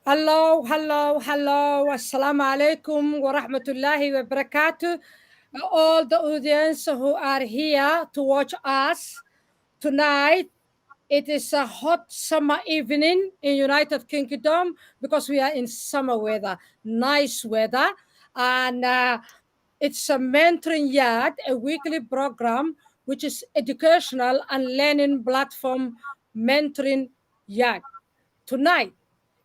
Hello, hello, hello. Assalamu alaikum wa rahmatullahi wa barakatuh. All the audience who are here to watch us tonight. It is a hot summer evening in United Kingdom because we are in summer weather, nice weather. And it's a Mentoring Yard, a weekly program which is educational and learning platform Mentoring Yard. Tonight,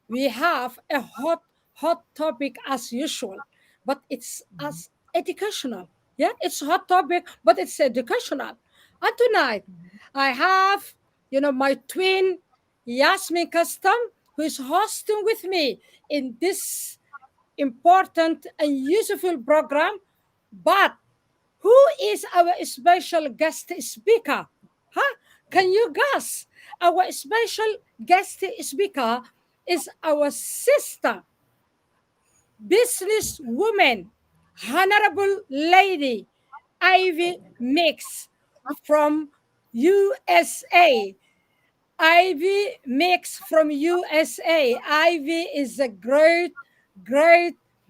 we have a hot topic as usual, but it's as educational. Yeah, it's hot topic, but it's educational. And tonight I have, my twin Yasmin Custom, who is hosting with me in this important and useful program. But who is our special guest speaker? Huh? Can you guess? Our special guest speaker is our sister, businesswoman, honorable lady, Ivy Mix from USA. Ivy Mix from USA. Ivy is a great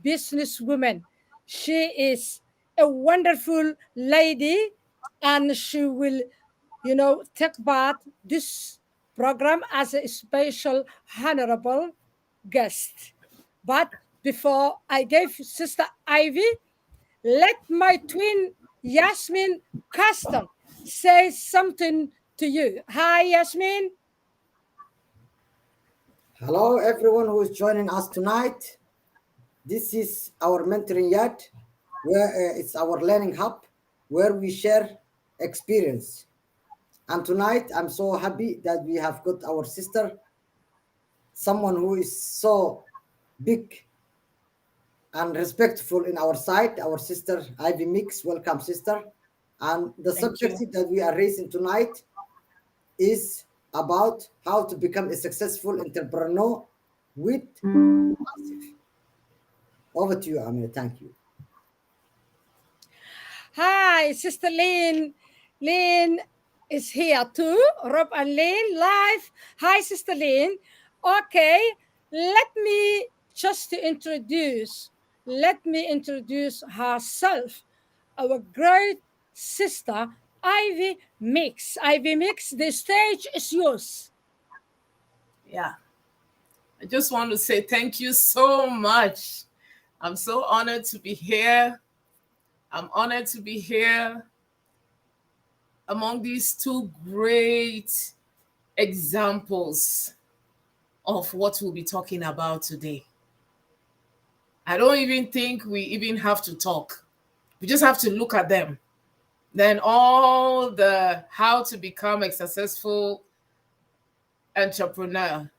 businesswoman. She is a wonderful lady, and she will, take part this program as a special honorable guest. But before I give Sister Ivy, let my twin Yasmin Custom say something to you. Hi, Yasmin. Hello, everyone who is joining us tonight. This is our mentoring yard, where it's our learning hub, where we share experience. And tonight, I'm so happy that we have got our sister, someone who is so big and respectful in our side, our sister Ivy Mix. Welcome, sister. And the Thank subject you. that we are raising tonight is about how to become a successful entrepreneur with passive. Over to you, Amir. Thank you. Hi, Sister Lynn. Lynn is here too. Rob and Lynn live. Hi, Sister Lynn. Okay, let me just to introduce. Let me introduce herself. Our great sister, Ivy Mix. Ivy Mix, the stage is yours. Yeah. I just want to say thank you so much. I'm so honored to be here. I'm honored to be here among these two great examples of what we'll be talking about today. I don't even think we even have to talk. We just have to look at them. Then all the how to become a successful entrepreneur,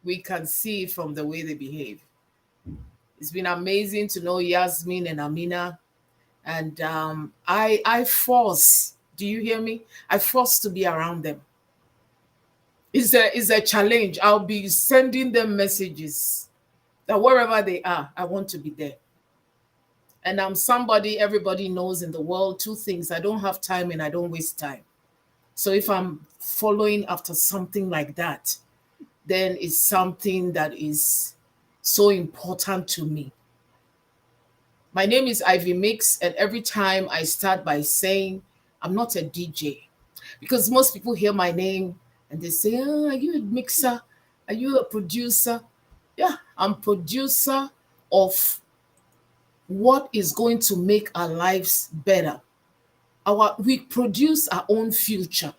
we can see it from the way they behave. It's been amazing to know Yasmin and Amina. And I force, do you hear me? I force to be around them. It's a challenge. I'll be sending them messages that wherever they are, I want to be there. And I'm somebody everybody knows in the world two things: I don't have time and I don't waste time. So if I'm following after something like that, then it's something that is so important to me. My name is Ivy Mix, and every time I start by saying I'm not a DJ, because most people hear my name and they say, oh, are you a mixer? Are you a producer? Yeah, I'm producer of what is going to make our lives better. We produce our own future.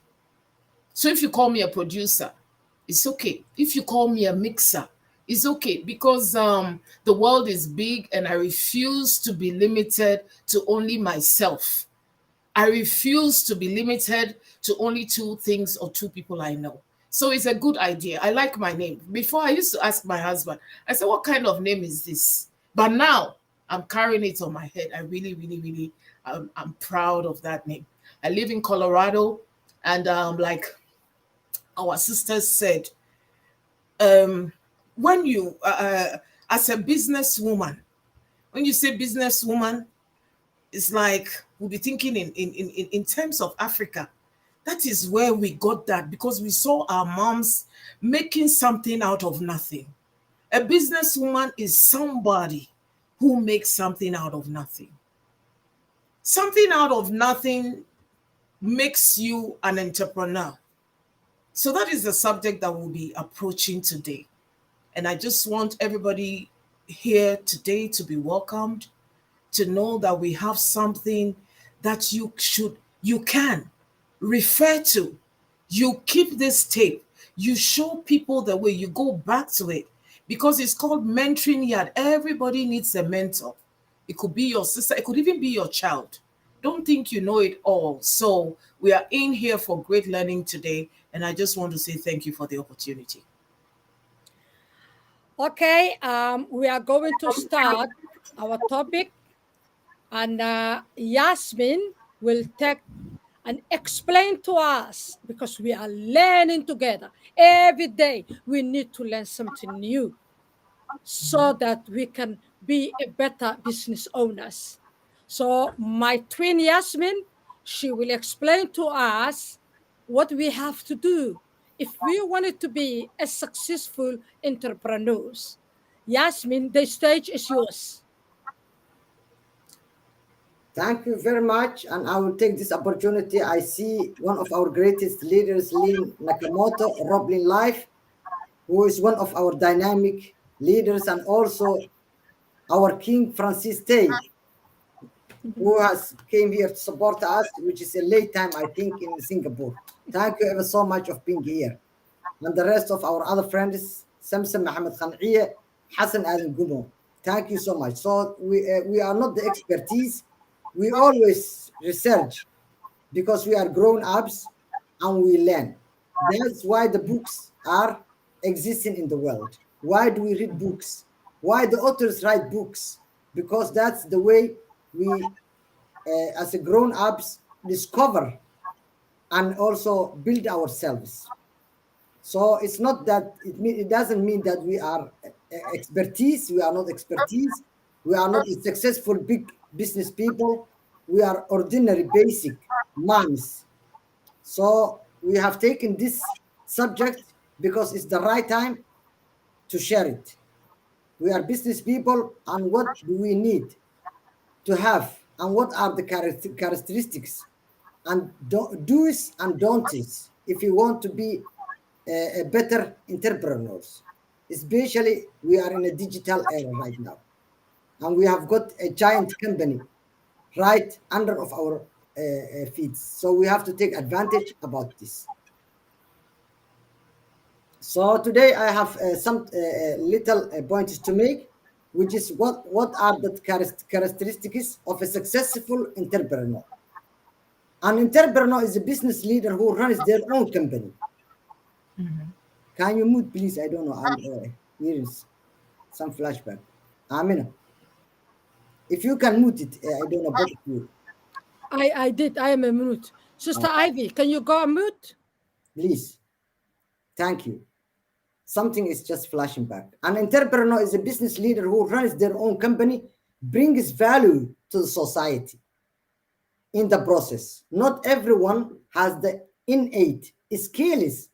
So if you call me a producer, it's okay. If you call me a mixer, it's okay, because the world is big and I refuse to be limited to only myself. I refuse to be limited to only two things or two people I know. So it's a good idea. I like my name. Before, I used to ask my husband, I said, what kind of name is this? But now I'm carrying it on my head. I really, really, really, I'm proud of that name. I live in Colorado, and like our sisters said, when you, as a businesswoman, when you say businesswoman, it's like we'll be thinking in terms of Africa. That is where we got that, because we saw our moms making something out of nothing. A businesswoman is somebody who makes something out of nothing. Something out of nothing makes you an entrepreneur. So that is the subject that we'll be approaching today. And I just want everybody here today to be welcomed, to know that we have something that you can refer to. You keep this tape, you show people the way, you go back to it, because it's called Mentoring Yard. Everybody needs a mentor. It could be your sister, it could even be your child. Don't think you know it all. So we are in here for great learning today, and I just want to say thank you for the opportunity. Okay, we are going to start our topic, and Yasmin will take and explain to us, because we are learning together every day. We need to learn something new so that we can be a better business owners. So my twin Yasmin, she will explain to us what we have to do if we wanted to be a successful entrepreneurs. Yasmin, the stage is yours. Thank you very much, and I will take this opportunity. I see one of our greatest leaders, Lynn Nakamoto, Roblin Life, who is one of our dynamic leaders, and also our King Francis Tay, who has came here to support us, which is a late time, I think, in Singapore. Thank you ever so much of being here. And the rest of our other friends, Samson Mohammed Khan'iya, Hassan Adam Gumo. Thank you so much. So we are not the expertise. We always research because we are grown ups and we learn. That's why the books are existing in the world. Why do we read books? Why the authors write books? Because that's the way we, as a grown ups, discover and also build ourselves. So it's not that it doesn't mean that we are expertise. We are not expertise. We are not successful big business people. We are ordinary basic moms. So we have taken this subject because it's the right time to share it. We are business people, and what do we need to have, and what are the characteristics and do's and don'ts if you want to be a better entrepreneurs. Especially, we are in a digital era right now, and we have got a giant company right under of our feet. So we have to take advantage about this. So today I have some little points to make, which is what are the characteristics of a successful entrepreneur. An entrepreneur is a business leader who runs their own company. Can you mute, please? I don't know. I'm hearing some flashback. Amina, if you can mute it, I don't know, both of you. I did. I am a mute. Sister Ivy, can you go on mute? Please. Thank you. Something is just flashing back. An entrepreneur is a business leader who runs their own company, brings value to the society in the process. Not everyone has the innate skills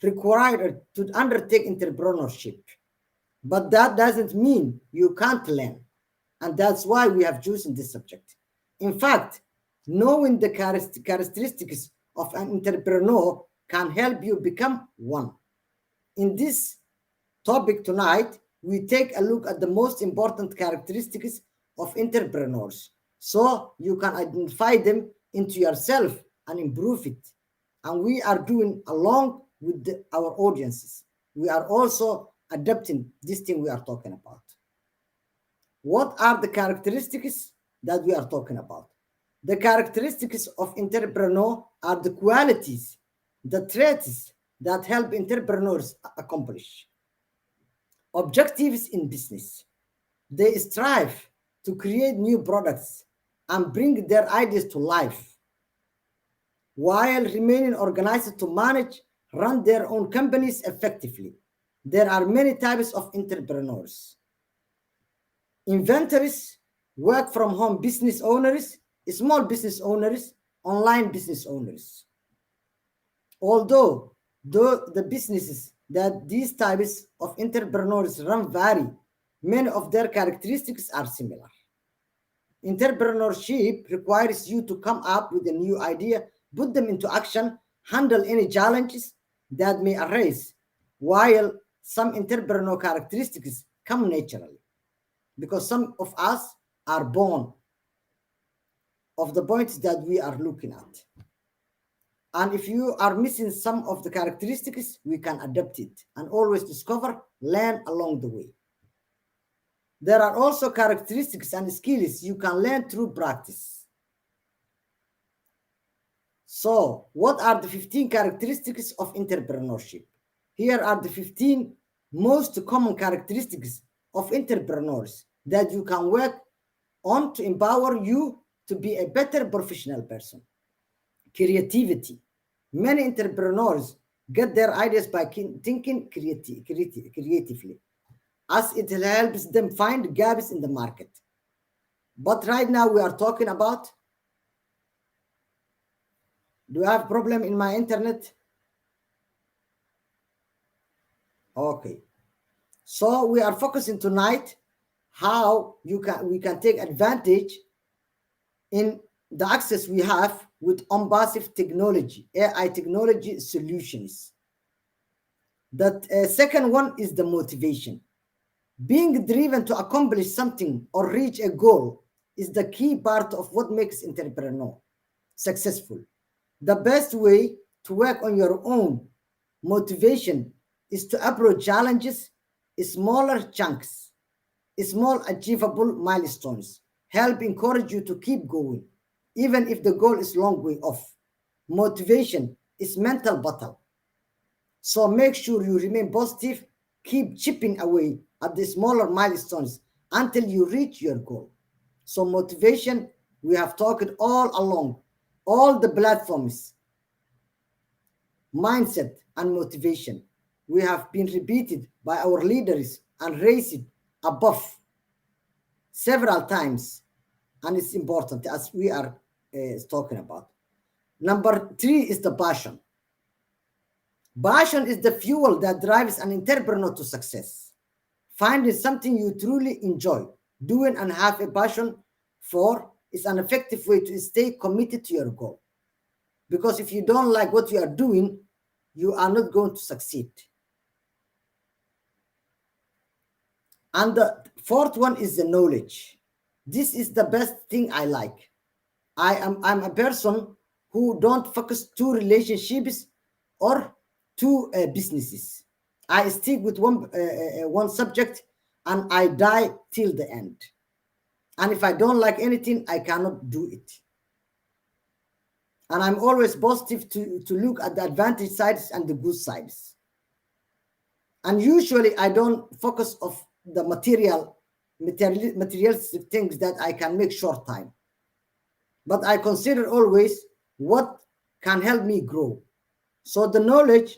required to undertake entrepreneurship. But that doesn't mean you can't learn. And that's why we have chosen this subject. In fact, knowing the characteristics of an entrepreneur can help you become one. In this topic tonight, we take a look at the most important characteristics of entrepreneurs so you can identify them into yourself and improve it. And we are doing along with our audiences. We are also adapting this thing we are talking about. What are the characteristics that we are talking about? The characteristics of entrepreneur are the qualities, the traits that help entrepreneurs accomplish objectives in business. They strive to create new products and bring their ideas to life while remaining organized to manage, run their own companies effectively. There are many types of entrepreneurs. Inventors, work from home business owners, small business owners, online business owners. Although the businesses that these types of entrepreneurs run vary. Many of their characteristics are similar. Entrepreneurship requires you to come up with a new idea, put them into action, handle any challenges that may arise, while some entrepreneurial characteristics come naturally because some of us are born of the points that we are looking at. And if you are missing some of the characteristics, we can adapt it and always discover, learn along the way. There are also characteristics and skills you can learn through practice. So, what are the 15 characteristics of entrepreneurship? Here are the 15 most common characteristics of entrepreneurs that you can work on to empower you to be a better professional person. Creativity. Many entrepreneurs get their ideas by thinking creatively, as it helps them find gaps in the market. But right now we are talking about, do I have problem in my internet? Okay. So we are focusing tonight how we can take advantage in the access we have with unpassive technology, AI technology solutions. That second one is the motivation. Being driven to accomplish something or reach a goal is the key part of what makes entrepreneur successful. The best way to work on your own motivation is to approach challenges in smaller chunks. Small achievable milestones help encourage you to keep going, even if the goal is long way off. Motivation is mental battle. So make sure you remain positive, keep chipping away at the smaller milestones until you reach your goal. So motivation, we have talked all along, all the platforms, mindset and motivation. We have been repeated by our leaders and raised above several times, and it's important as we are talking about. Number 3 is the passion. Passion is the fuel that drives an entrepreneur to success. Finding something you truly enjoy doing and have a passion for is an effective way to stay committed to your goal. Because if you don't like what you are doing, you are not going to succeed. And the fourth one is the knowledge. This is the best thing I like. I'm a person who don't focus two relationships or two businesses. I stick with one subject and I die till the end. And if I don't like anything, I cannot do it. And I'm always positive to look at the advantage sides and the good sides. And usually I don't focus of the materialistic things that I can make short time. But I consider always what can help me grow. So the knowledge,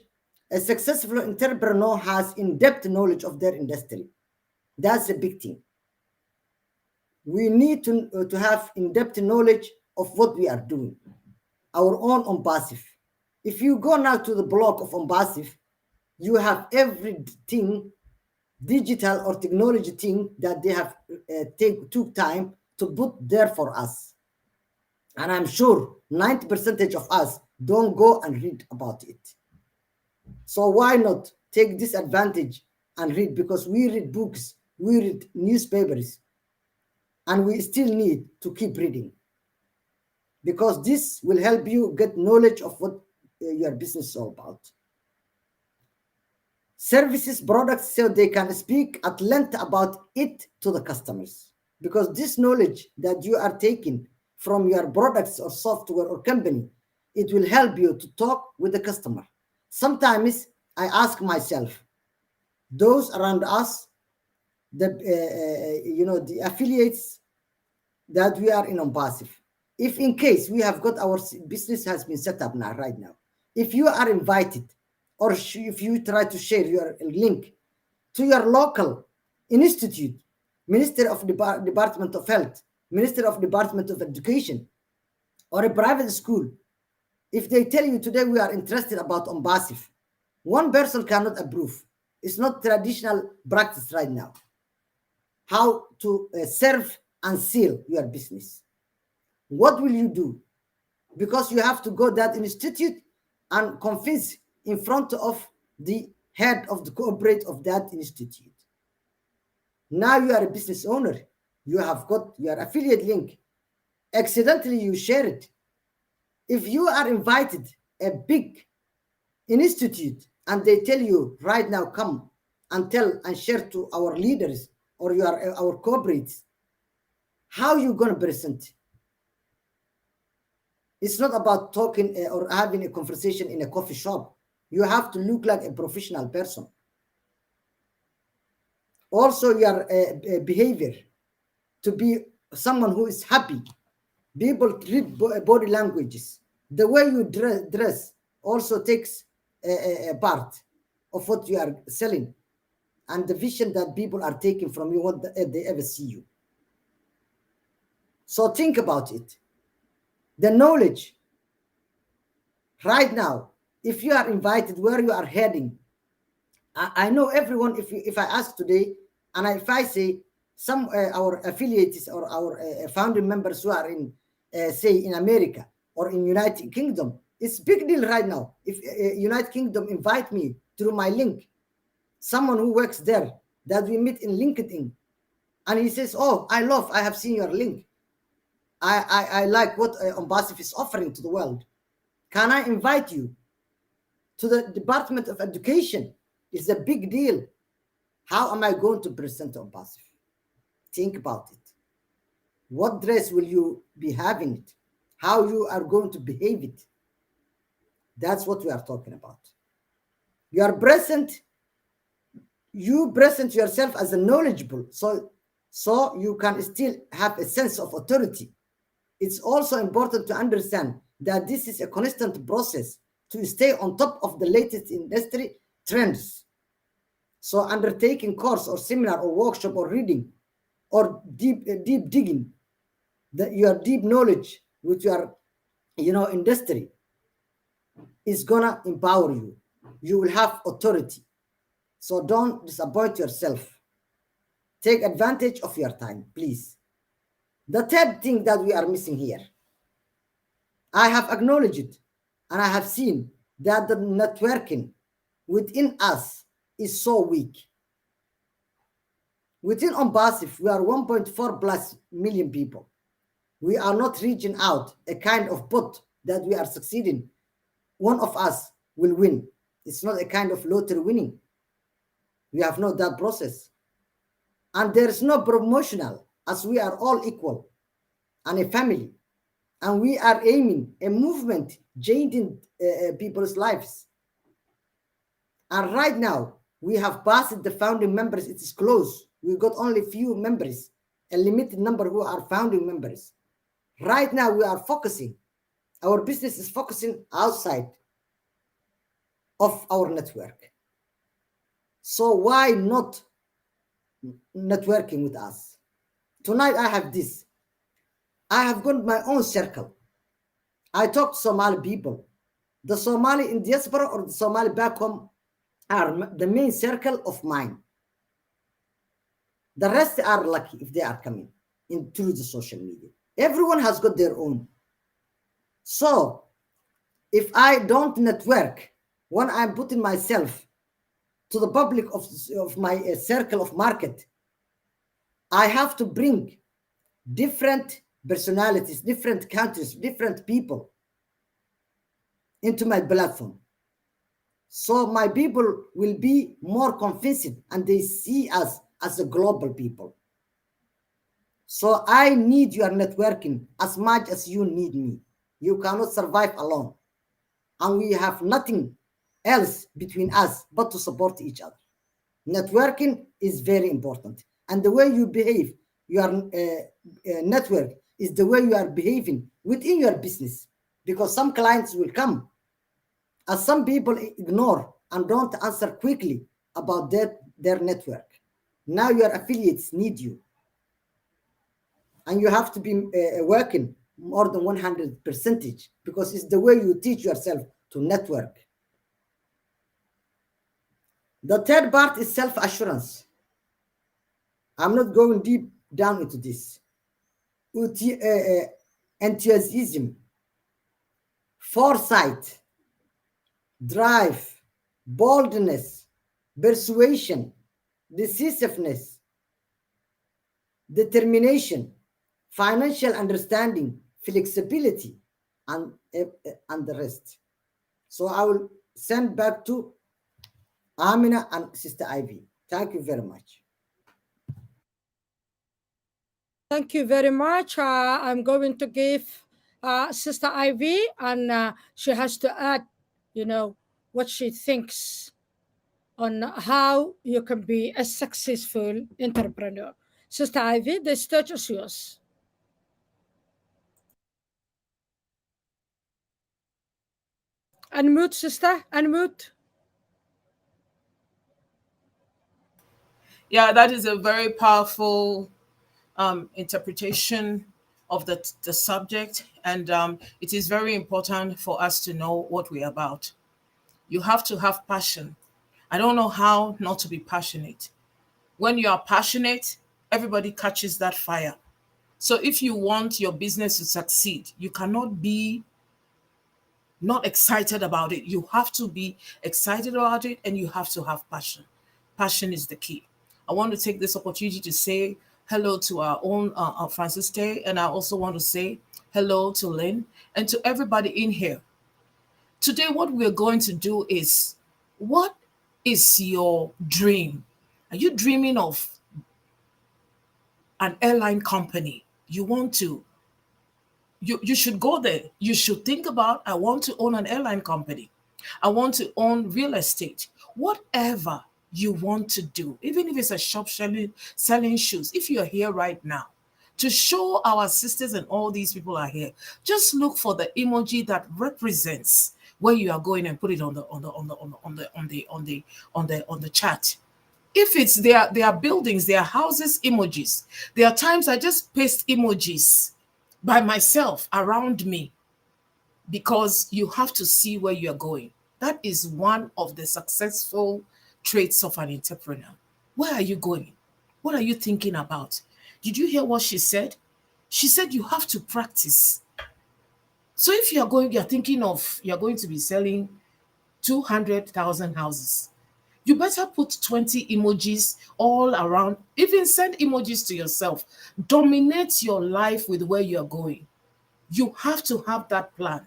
a successful entrepreneur has in-depth knowledge of their industry. That's a big thing. We need to have in-depth knowledge of what we are doing, our own on-passive. If you go now to the blog of on-passive, you have everything digital or technology thing that they have took time to put there for us. And I'm sure 90% of us don't go and read about it. So why not take this advantage and read? Because we read books, we read newspapers, and we still need to keep reading. Because this will help you get knowledge of what your business is all about. Services, products, so they can speak at length about it to the customers. Because this knowledge that you are taking from your products or software or company, it will help you to talk with the customer. Sometimes I ask myself, those around us, the affiliates that we are in on passive, if in case we have got our business has been set up now, right now, if you are invited or if you try to share your link to your local institute, Minister of Department of Health, Minister of Department of Education, or a private school, if they tell you today we are interested about on passive, One person cannot approve. It's not traditional practice right now. How to serve and seal your business. What will you do? Because you have to go that institute and convince in front of the head of the corporate of that institute. Now you are a business owner. You have got your affiliate link. Accidentally you share it. If you are invited a big institute and they tell you right now come and tell and share to our leaders or our corporates, how you going to present? It's not about talking or having a conversation in a coffee shop. You have to look like a professional person. Also, your behavior to be someone who is happy. People read body languages. The way you dress also takes a part of what you are selling and the vision that people are taking from you, what they ever see you. So think about it. The knowledge right now, if you are invited where you are heading, I know everyone. If I ask today, and if I say some our affiliates or our founding members who are in, say, in America or in United Kingdom, it's big deal right now. If United Kingdom invite me through my link, someone who works there that we meet in LinkedIn, and he says, "Oh, I have seen your link. I like what Ombasif is offering to the world. Can I invite you to the Department of Education?" It's a big deal. How am I going to present Ombasif? Think about it. What dress will you be having it? How you are going to behave it? That's what we are talking about. You are present. You present yourself as a knowledgeable, so you can still have a sense of authority. It's also important to understand that this is a constant process to stay on top of the latest industry trends. So undertaking course or seminar or workshop or reading or deep digging your deep knowledge with your industry is gonna empower you. You will have authority. So don't disappoint yourself. Take advantage of your time, please. The third thing that we are missing here, I have acknowledged it and I have seen that the networking within us is so weak. Within Ombasif, we are 1.4 plus million people. We are not reaching out a kind of pot that we are succeeding. One of us will win. It's not a kind of lottery winning. We have not that process. And there is no promotional, as we are all equal and a family. And we are aiming a movement changing people's lives. And right now, we have passed the founding members. It is close. We got only few members, a limited number who are founding members. Right now, we are focusing. Our business is focusing outside of our network. So why not networking with us? Tonight, I have this. I have got my own circle. I talk to Somali people. The Somali in diaspora or the Somali back home are the main circle of mine. The rest are lucky if they are coming in through the social media. Everyone has got their own. So if I don't network, when I'm putting myself to the public of my circle of market, I have to bring different personalities, different countries, different people into my platform. So my people will be more convinced and they see us as a global people. So I need your networking as much as you need me. You cannot survive alone. And we have nothing else between us but to support each other. Networking is very important. And the way you behave, your network is the way you are behaving within your business. Because some clients will come, as some people ignore and don't answer quickly about their network. Now your affiliates need you. And you have to be working more than 100% because it's the way you teach yourself to network. The third part is self-assurance. I'm not going deep down into this. Enthusiasm, foresight, drive, boldness, persuasion, decisiveness, determination, financial understanding, flexibility, and the rest. So I will send back to Amina and Sister Ivy. Thank you very much. Thank you very much. I'm going to give Sister Ivy, and she has to add, you know, what she thinks on how you can be a successful entrepreneur. Sister Ivy, the stage is yours. Unmute, sister. Unmute. Yeah, that is a very powerful interpretation of the subject, and it is very important for us to know what we're about. You have to have passion. I don't know how not to be passionate. When you are passionate, everybody catches that fire. So if you want your business to succeed, you cannot be not excited about it. You have to be excited about it, and you have to have passion. Passion is the key. I want to take this opportunity to say hello to our own Francis Day, and I also want to say hello to Lynn and to everybody in here. Today, what we're going to do is, what is your dream? Are you dreaming of an airline company? You want to, you should go there. You should think about, I want to own an airline company. I want to own real estate. Whatever you want to do, even if it's a shop selling shoes, if you're here right now, to show our sisters and all these people are here, just look for the emoji that represents where you are going and put it on the chat. If it's their buildings, their houses emojis, there are times I just paste emojis by myself around me, because you have to see where you're going. That is one of the successful traits of an entrepreneur. Where are you going? What are you thinking about? Did you hear what she said? She said you have to practice. So if you're thinking of, you're going to be selling 200,000 houses, you better put 20 emojis all around. Even send emojis to yourself. Dominate your life with where you're going. You have to have that plan.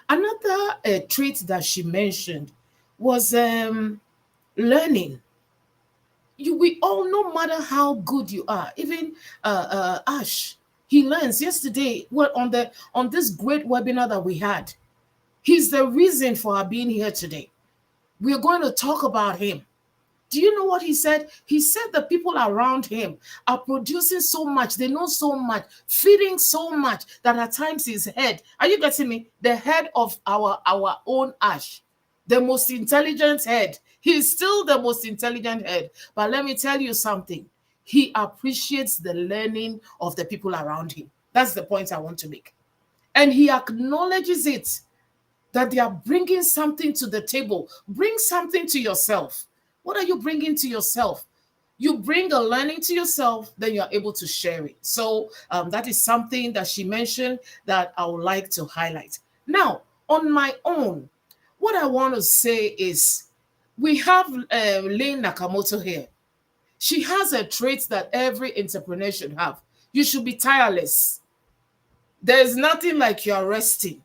Another trait that she mentioned was learning. We all, no matter how good you are, even Ash, he learns. Yesterday, on this great webinar that we had, he's the reason for our being here today. We're going to talk about him. Do you know what he said? He said the people around him are producing so much, they know so much, feeding so much, that at times his head, are you getting me? The head of our own Ash, the most intelligent head. He's still the most intelligent head. But let me tell you something. He appreciates the learning of the people around him. That's the point I want to make. And he acknowledges it, that they are bringing something to the table. Bring something to yourself. What are you bringing to yourself? You bring a learning to yourself, then you're able to share it. So that is something that she mentioned that I would like to highlight. Now, on my own, what I want to say is, we have Lynn Nakamoto here. She has a trait that every entrepreneur should have. You should be tireless. There's nothing like you're resting.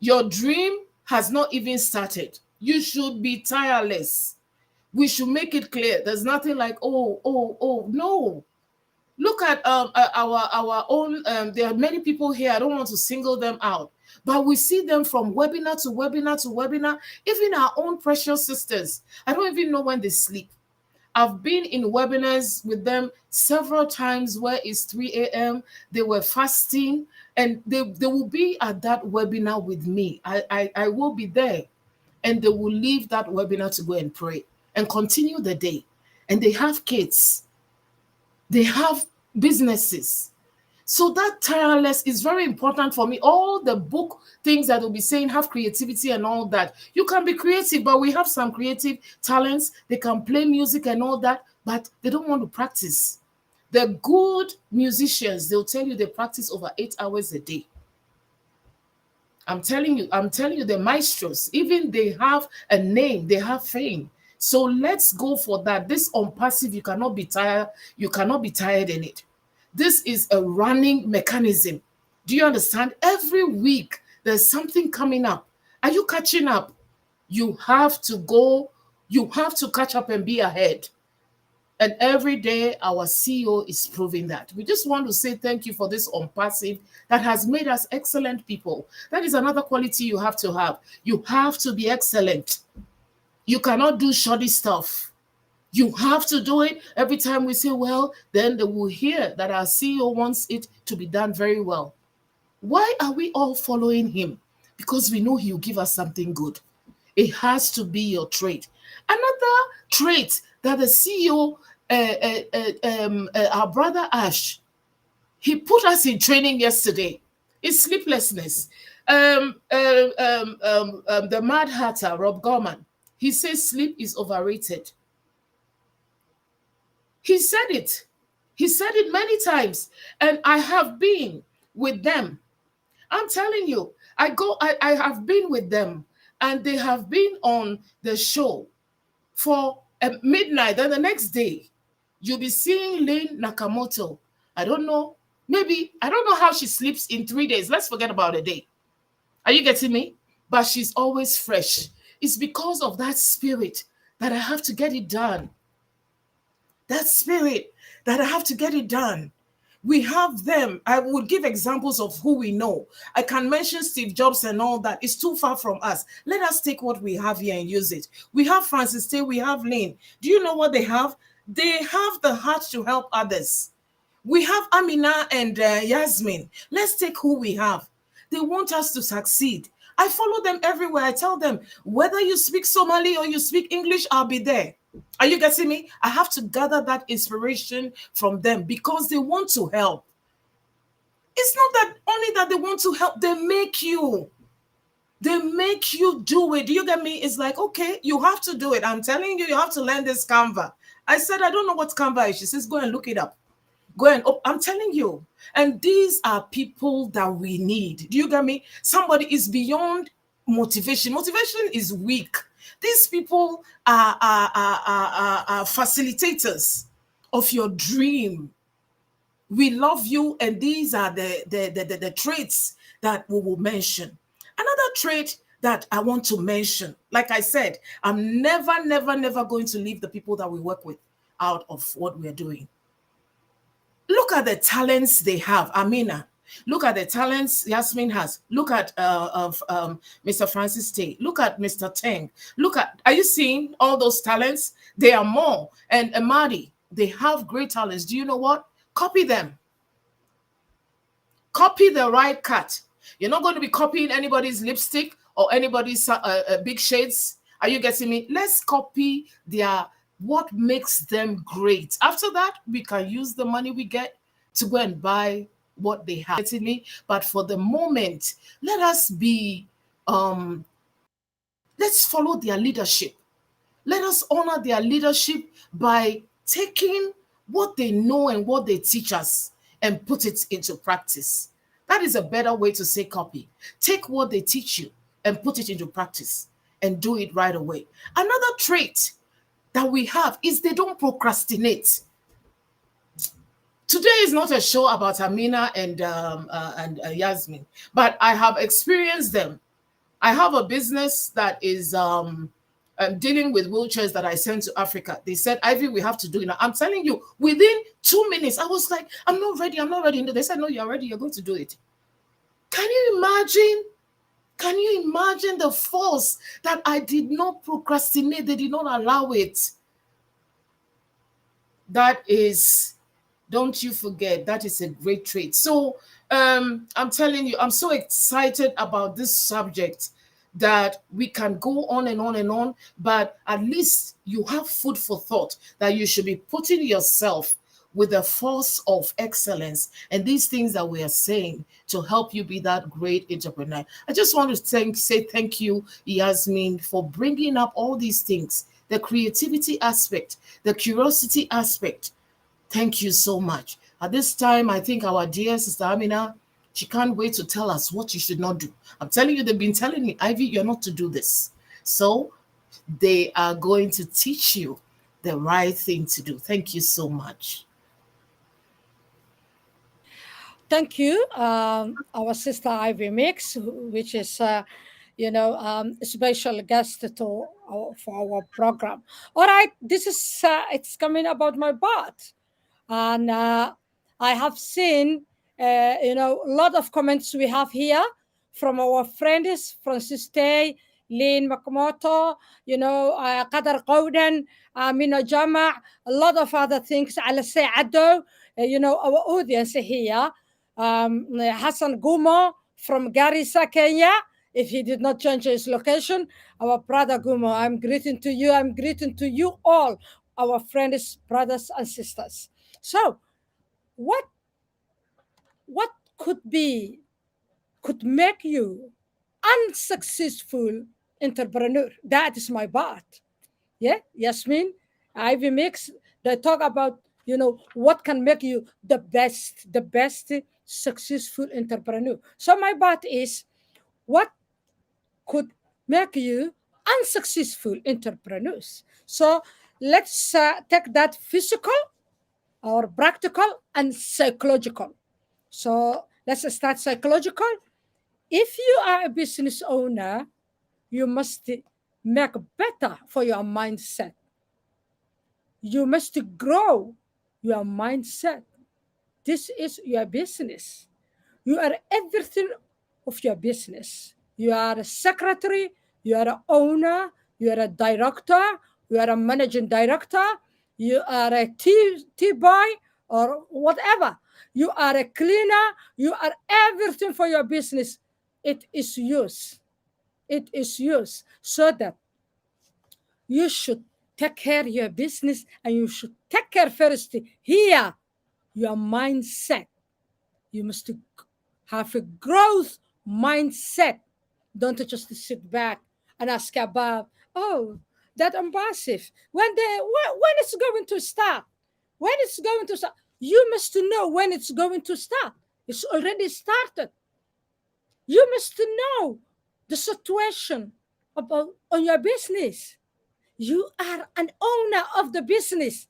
Your dream has not even started. You should be tireless. We should make it clear. There's nothing like, oh, no. Look at our own, there are many people here, I don't want to single them out, but we see them from webinar to webinar to webinar, even our own precious sisters. I don't even know when they sleep. I've been in webinars with them several times where it's 3 a.m. They were fasting, and they will be at that webinar with me. I will be there, and they will leave that webinar to go and pray and continue the day. And they have kids. They have businesses. So that tireless is very important for me. All the book things that will be saying have creativity and all that. You can be creative, but we have some creative talents. They can play music and all that, but they don't want to practice. The good musicians, they'll tell you they practice over 8 hours a day. I'm telling you, the maestros, even they have a name, they have fame. So let's go for that. This on passive, you cannot be tired, you cannot be tired in it. This is a running mechanism. Do you understand? Every week there's something coming up. Are you catching up? You have to go, you have to catch up and be ahead. And every day, our CEO is proving that. We just want to say thank you for this on passive that has made us excellent people. That is another quality you have to have. You have to be excellent. You cannot do shoddy stuff. You have to do it. Every time we say, well, then they will hear that our CEO wants it to be done very well. Why are we all following him? Because we know he'll give us something good. It has to be your trait. Another trait that the CEO, our brother Ash, he put us in training yesterday is sleeplessness. The Mad Hatter, Rob Gorman, he says sleep is overrated. He said it. He said it many times. And I have been with them. I'm telling you, I have been with them, and they have been on the show for midnight. Then the next day, you'll be seeing Lane Nakamoto. I don't know how she sleeps in 3 days. Let's forget about a day. Are you getting me? But she's always fresh. It's because of that spirit that I have to get it done. That spirit that I have to get it done. We have them. I would give examples of who we know. I can mention Steve Jobs and all that. It's too far from us. Let us take what we have here and use it. We have Francis Tay, we have Lane. Do you know what they have? They have the heart to help others. We have Amina and Yasmin. Let's take who we have. They want us to succeed. I follow them everywhere. I tell them, whether you speak Somali or you speak English, I'll be there. Are you getting me? I have to gather that inspiration from them because they want to help. It's not that only that they want to help, they make you. They make you do it. Do you get me? It's like, okay, you have to do it. I'm telling you, you have to learn this Canva. I said, I don't know what Canva is. She says, go and look it up. Go and, oh, I'm telling you. And these are people that we need. Do you get me? Somebody is beyond motivation. Motivation is weak. These people are facilitators of your dream. We love you, and these are the traits that we will mention. Another trait that I want to mention, like I said, I'm never going to leave the people that we work with out of what we're doing. Look at the talents they have. Amina, look at the talents Yasmin has. Look at Mr. Francis Tay. Look at Mr. Teng. Look at, are you seeing all those talents? They are more. And Amadi, they have great talents. Do you know what? Copy them. Copy the right cut. You're not going to be copying anybody's lipstick or anybody's big shades. Are you getting me? Let's copy their what makes them great. After that, we can use the money we get to go and buy what they have. Getting me? But for the moment, let us be let's follow their leadership. Let us honor their leadership by taking what they know and what they teach us and put it into practice. That is a better way to say copy. Take what they teach you and put it into practice and do it right away. Another trait that we have is they don't procrastinate. Today is not a show about Amina and Yasmin, but I have experienced them. I have a business that is dealing with wheelchairs that I sent to Africa. They said, Ivy, we have to do it now. I'm telling you, within 2 minutes, I was like, I'm not ready. They said, no, you're ready. You're going to do it. Can you imagine? Can you imagine the force that I did not procrastinate? They did not allow it. That is, don't you forget, that is a great trait. So I'm telling you, I'm so excited about this subject that we can go on and on and on, but at least you have food for thought that you should be putting yourself with a force of excellence and these things that we are saying to help you be that great entrepreneur. I just want to say thank you, Yasmin, for bringing up all these things, the creativity aspect, the curiosity aspect. Thank you so much. At this time, I think our dear Sister Amina, she can't wait to tell us what you should not do. I'm telling you, they've been telling me, Ivy, you're not to do this. So they are going to teach you the right thing to do. Thank you so much. Thank you, our sister Ivy Mix, which is, a special guest for our program. All right, this is it's coming about my part, and I have seen, a lot of comments we have here from our friends, Francis Tay, Lynn Makamoto, Qadar Qawdan, Mina Jama, a lot of other things, Ala Ado, our audience here, Hassan Gumo from Garissa, Kenya. If he did not change his location, our brother Gumo, I'm greeting to you. I'm greeting to you all, our friends, brothers, and sisters. So, what what could make you unsuccessful entrepreneur? That is my part. Yeah, Yasmin, Ivy Mix. They talk about what can make you the best successful entrepreneur. So my part is what could make you unsuccessful entrepreneurs. So let's take that physical or practical and psychological. So let's start psychological. If you are a business owner, you must make better for your mindset. You must grow your mindset. This is your business. You are everything of your business. You are a secretary, you are an owner, you are a director, you are a managing director, you are a tea boy or whatever. You are a cleaner, you are everything for your business. It is yours. It is yours. So that you should take care of your business and you should take care first here, your mindset. You must have a growth mindset. Don't just sit back and ask about, oh, that ambassador. When it's going to start? When it's going to start? You must know when it's going to start. It's already started. You must know the situation about on your business. You are an owner of the business.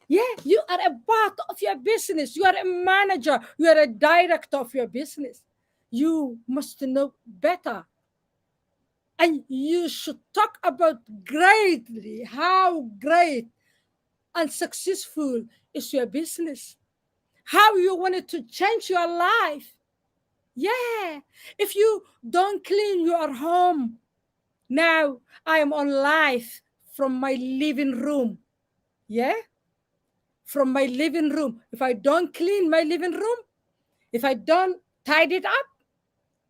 Yeah, you are a part of your business. You are a manager. You are a director of your business. You must know better. And you should talk about greatly how great and successful is your business. How you wanted to change your life. Yeah. If you don't clean your home, now I am on live from my living room. Yeah. From my living room. If I don't clean my living room, if I don't tidy it up,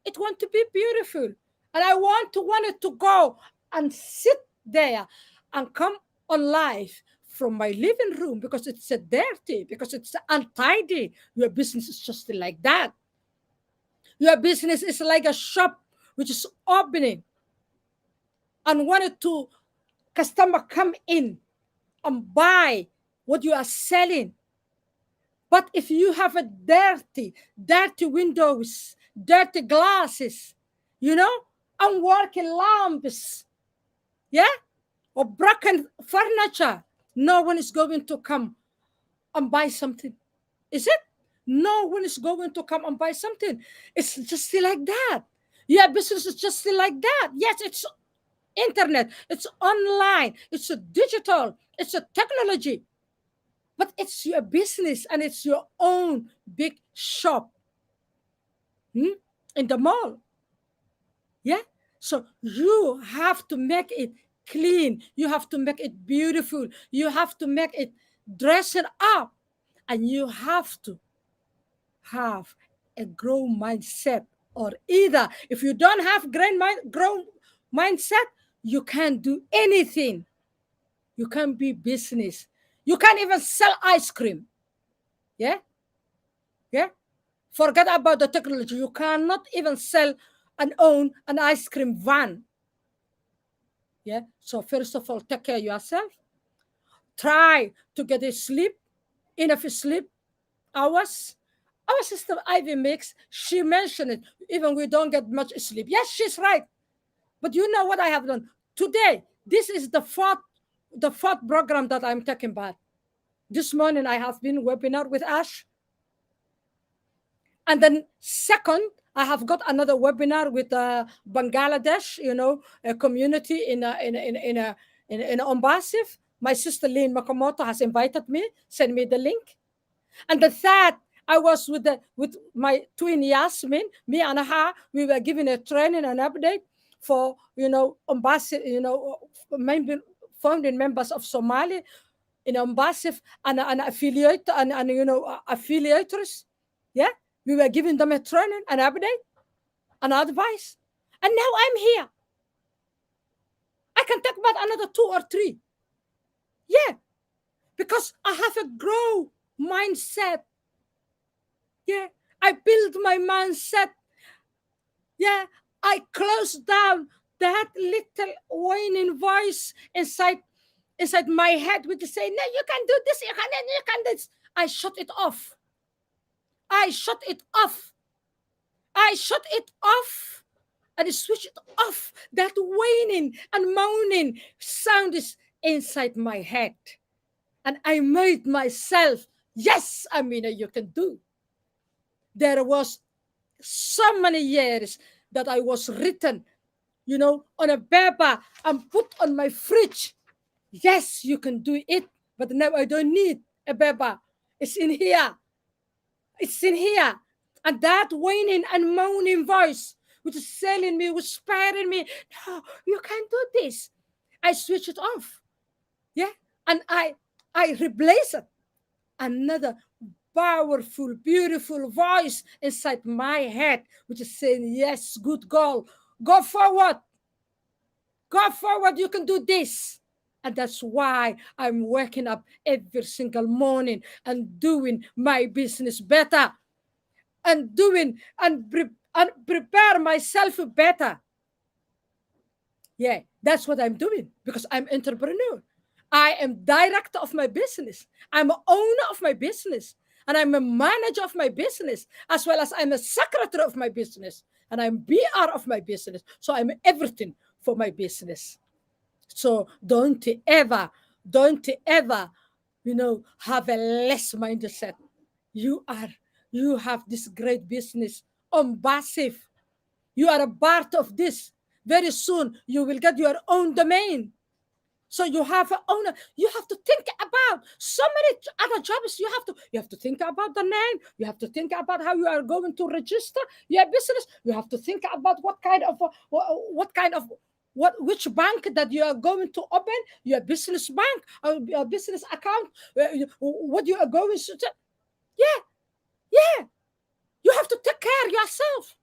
it want to be beautiful. And I want it to go and sit there and come on life from my living room because it's a dirty, because it's untidy. Your business is just like that. Your business is like a shop which is opening and wanted to customer come in and buy what you are selling. But if you have a dirty windows, dirty glasses, unworking lamps, yeah, or broken furniture, no one is going to come and buy something. Is it? No one is going to come and buy something. It's just like that. Yeah, business is just like that. Yes, it's internet, it's online, it's a digital, it's a technology. But it's your business and it's your own big shop in the mall. Yeah. So you have to make it clean. You have to make it beautiful. You have to make it dress it up. And you have to have a grow mindset. Or either if you don't have grow mindset, you can't do anything. You can't be business. You can't even sell ice cream. Yeah, yeah. Forget about the technology. You cannot even sell and own an ice cream van. Yeah. So first of all, take care of yourself. Try to get a sleep, enough sleep hours. Our sister Ivy Mix, she mentioned it. Even we don't get much sleep. Yes, she's right. But you know what I have done today? This is the fourth program that I'm talking about. This morning I have been webinar with Ash, and then second I have got another webinar with Bangladesh. A community in Ombasif. My sister Lynn Makamoto has invited me, sent me the link. And the third, I was with my twin Yasmin, me and her. We were giving a training and update for Ombasif, founding members of Somali in Ombasif and affiliate and affiliators. Yeah, we were giving them a training, an update, and advice. And now I'm here. I can talk about another 2 or 3. Yeah, because I have a grow mindset. Yeah, I build my mindset. Yeah, I close down that little whining voice inside my head with say, no, you can do this, you can do this. I shut it off. I shut it off. I shut it off and switch it off. That whining and moaning sound is inside my head. And I made myself, yes, Amina, you can do. There was so many years that I was written, on a paper and put on my fridge. Yes, you can do it. But now I don't need a paper. It's in here. It's in here. And that whining and moaning voice, which is telling me, whispering me, no, you can't do this. I switch it off. Yeah. And I replace it. Another powerful, beautiful voice inside my head, which is saying, yes, good girl. Go forward. Go forward. You can do this. And that's why I'm waking up every single morning and doing my business better and doing and prepare myself better. Yeah, that's what I'm doing because I'm entrepreneur. I am director of my business. I'm an owner of my business. And I'm a manager of my business, as well as I'm a secretary of my business. And I'm BR of my business. So I'm everything for my business. So don't ever, have a less mindset. You have this great business on passive. You are a part of this. Very soon you will get your own domain. So you have a owner. You have to think about so many other jobs. You have to think about the name. You have to think about how you are going to register your business. You have to think about which bank that you are going to open your business bank or your business account. What you are going to do. Yeah. You have to take care of yourself.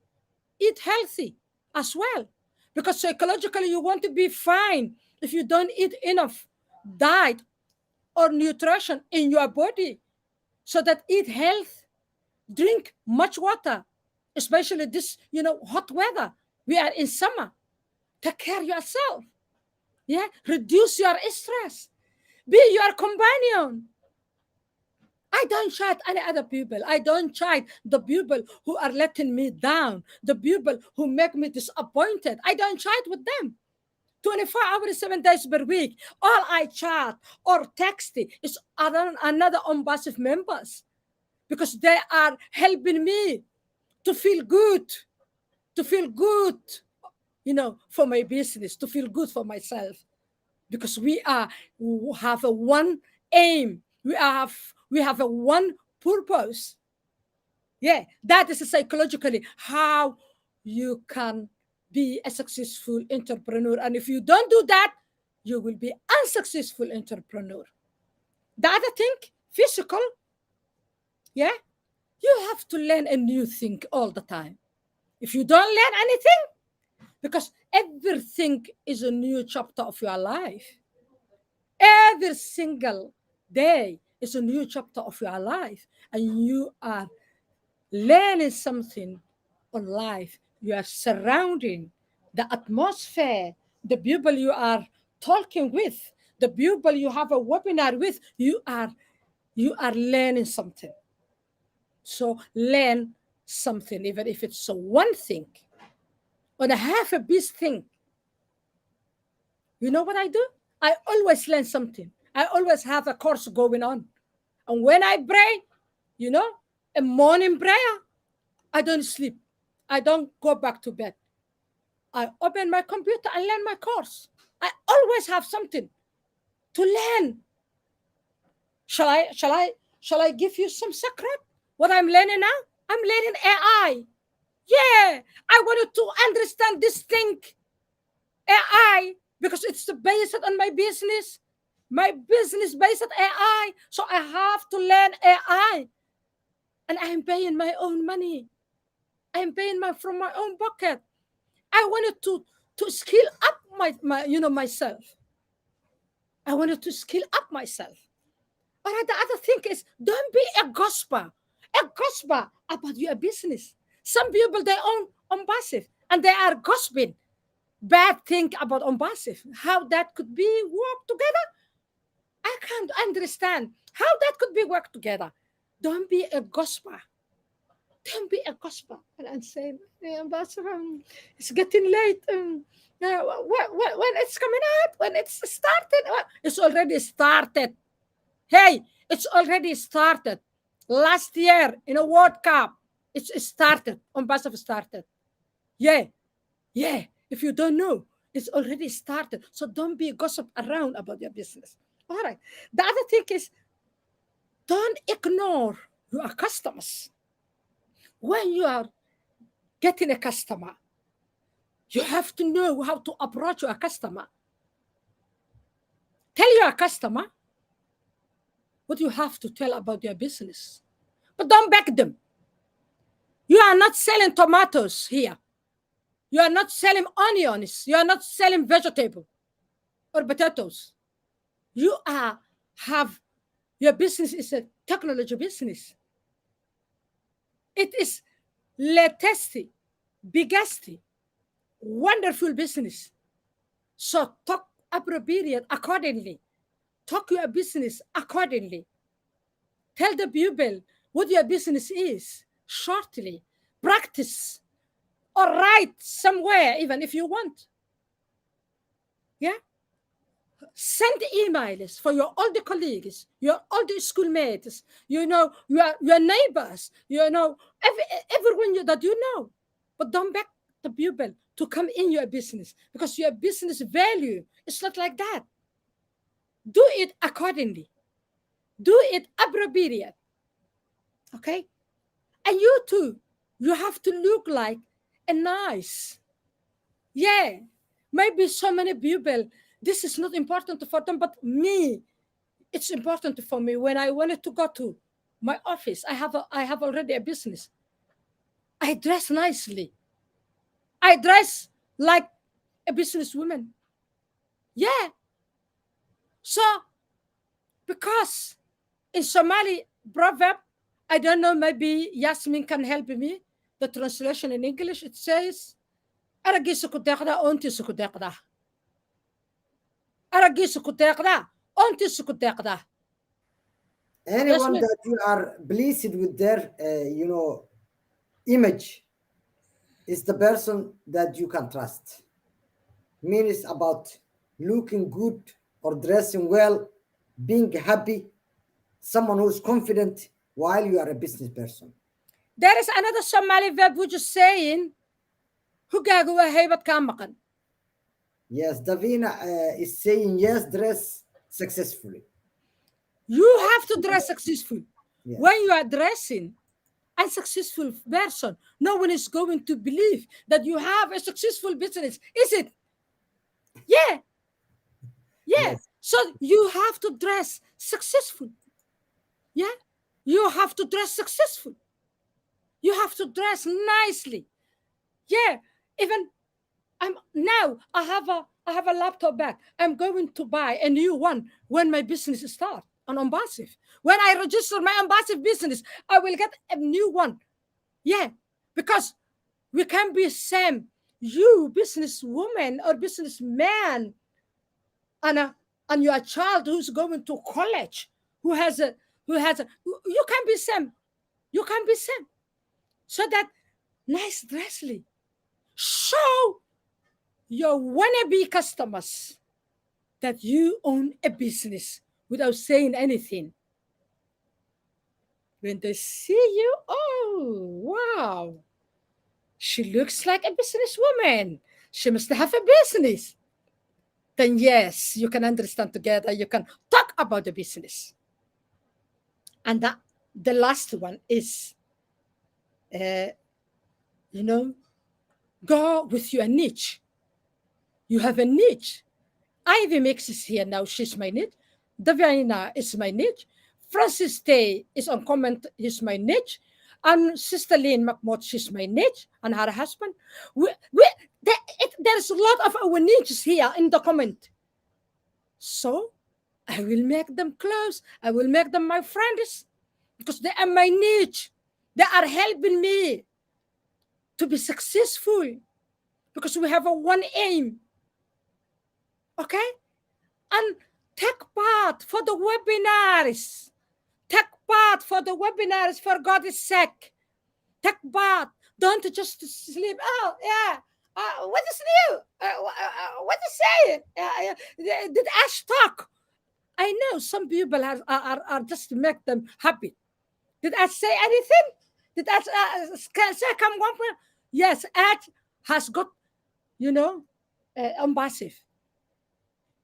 Eat healthy as well, because psychologically you want to be fine. If you don't eat enough diet or nutrition in your body, so that eat health, drink much water, especially this hot weather. We are in summer. Take care of yourself. Yeah, reduce your stress. Be your companion. I don't chat any other people. I don't chat the people who are letting me down, the people who make me disappointed. I don't chat with them. 24 hours, 7 days per week. All I chat or text is another unpassive members, because they are helping me to feel good, for my business, to feel good for myself, because we have a one aim. We have a one purpose. Yeah, that is psychologically how you can be a successful entrepreneur. And if you don't do that, you will be unsuccessful entrepreneur. The other thing, physical, yeah, you have to learn a new thing all the time. If you don't learn anything, because everything is a new chapter of your life. Every single day It's a new chapter of your life, and you are learning something on life. You are surrounding the atmosphere, the people you are talking with, the people you have a webinar with. You are learning something. So learn something, even if it's one thing or a half a piece thing. You know what I do? I always learn something. I always have a course going on. And when I pray, you know, a morning prayer, I don't sleep. I don't go back to bed. I open my computer and learn my course. I always have something to learn. Shall I give you some secret? What I'm learning now? I'm learning AI. Yeah, I wanted to understand this thing, AI, because it's based on my business. My business based on AI. So I have to learn AI. And I'm paying my own money. I'm paying from my own pocket. I wanted to skill up myself. I wanted to skill up myself. All right, the other thing is, don't be a gossiper about your business. Some people, they own on passive and they are gossiping bad thing about on passive. How that could be work together? I can't understand how that could be work together. Don't be a gossiper. Don't be a gossiper. And I'm saying, hey, Ambassador, it's getting late. When it's coming out, when it's started, it's already started. Hey, it's already started. Last year in a World Cup, it's started. Ambassador started. Yeah, yeah. If you don't know, it's already started. So don't be gossip around about your business. All right. The other thing is, don't ignore your customers. When you are getting a customer, you have to know how to approach your customer. Tell your customer what you have to tell about your business, but don't beg them. You are not selling tomatoes here. You are not selling onions. You are not selling vegetable or potatoes. You have your business is a technology business. It is latest, biggest, wonderful business. So talk appropriate accordingly. Talk your business accordingly. Tell the people what your business is shortly. Practice or write somewhere, even if you want. Yeah. Send emails for your older colleagues, your older schoolmates, your neighbors, everyone that you know. But don't beg the people to come in your business, because your business value is not like that. Do it accordingly. Do it appropriate. Okay? And you too, you have to look like a nice. Yeah. Maybe so many people, this is not important for them, but me, it's important for me. When I wanted to go to my office, I have already a business. I dress nicely. I dress like a businesswoman. Yeah. So because in Somali proverb, I don't know, maybe Yasmin can help me. The translation in English, it says, "Aragisu ku deeqda, oontiisu ku deeqda. Aragisu ku deeqda, oontiisu ku deeqda." Anyone Yasmin, that you are pleased with their, image is the person that you can trust. Means about looking good or dressing well, being happy, someone who's confident while you are a business person. there is another Somali verb which is saying, "Hugaagu waa haybad kaa maqan." Yes, Davina is saying yes, dress successfully. You have to dress successful. Yes. When you are dressing unsuccessful person, no one is going to believe that you have a successful business, is it? Yeah, yeah. Yes. So you have to dress successful. Yeah, you have to dress successful. You have to dress nicely. Yeah, even I have a laptop bag. I'm going to buy a new one when my business starts. on Unpassive. When I register my Unpassive business, I will get a new one. Yeah, because we can be same. You businesswoman or businessman, and and your child who's going to college, who has a you can be same. You can be same. So that nice dressly. Show your wannabe customers that you own a business without saying anything. When they see you, oh, wow, she looks like a businesswoman. She must have a business. Then, yes, you can understand together. You can talk about the business. And the last one is, uh, you know, go with your niche. You have a niche. Ivy Mix is here now. She's my niche. Davina is my niche. Francis Day is on comment. He's my niche. And Sister Lynn McMott, she's my niche. And her husband. There's a lot of our niches here in the comment. So I will make them close. I will make them my friends because they are my niche. They are helping me to be successful because we have a one aim. Okay? And take part for the webinars. Take part for the webinars for God's sake. Take part. Don't just sleep. Oh, yeah. What is new? What is saying? Did Ash talk? I know some people are just to make them happy. Did Ash say anything? Did Ash say come one point? Yes, Ash has got, Unpassive.